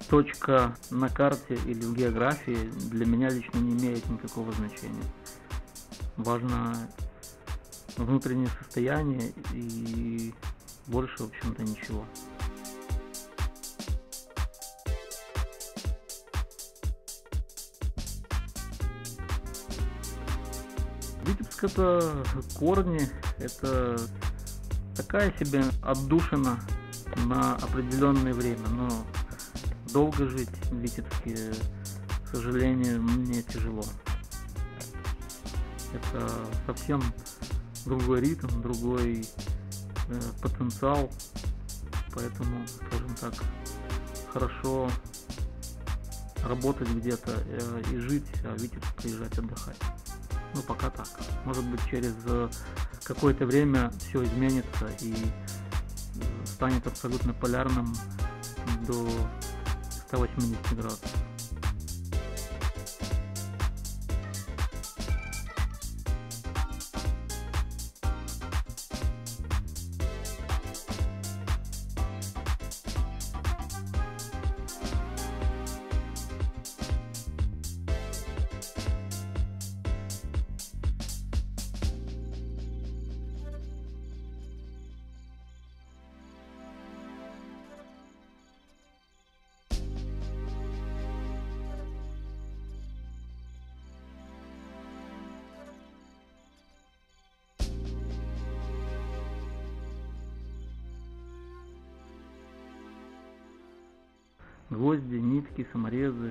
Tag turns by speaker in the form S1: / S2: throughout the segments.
S1: точка на карте или в географии для меня лично не имеет никакого значения. Важно внутреннее состояние и больше, в общем-то, ничего. Витебск — это корни, это такая себе отдушина на определенное время, но долго жить в Витебске, к сожалению, мне тяжело. Это совсем другой ритм, другой потенциал, поэтому, скажем так, хорошо работать где-то и жить, а в Витебск приезжать отдыхать. Ну, пока так. Может быть, через какое-то время все изменится и станет абсолютно полярным до 180 градусов. Гвозди, нитки, саморезы,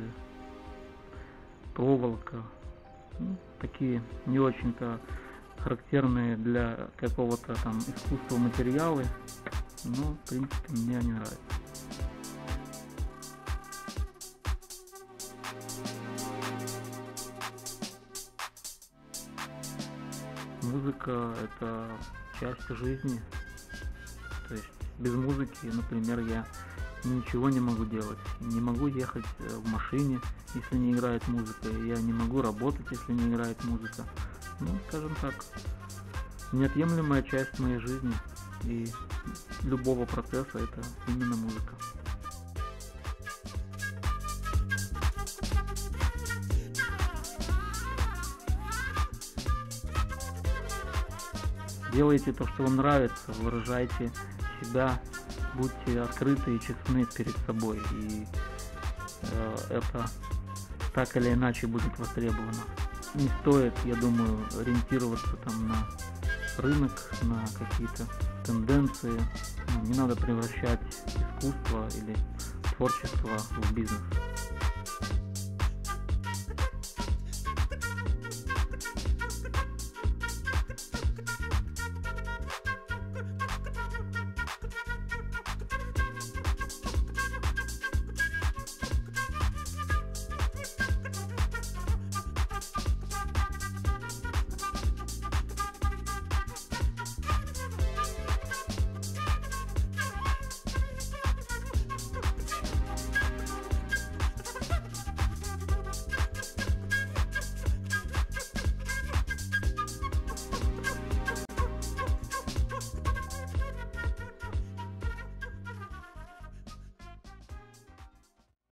S1: проволока. Ну, такие не очень-то характерные для какого-то там искусства материалы, но в принципе мне они нравятся. Музыка — это часть жизни, то есть без музыки, например, я ничего не могу делать. Не могу ехать в машине, если не играет музыка. Я не могу работать, если не играет музыка. Ну, скажем так, неотъемлемая часть моей жизни и любого процесса — это именно музыка. Делайте то, что вам нравится, выражайте себя, будьте открыты и честны перед собой, и это так или иначе будет востребовано. Не стоит, я думаю, ориентироваться там на рынок, на какие-то тенденции. Не надо превращать искусство или творчество в бизнес.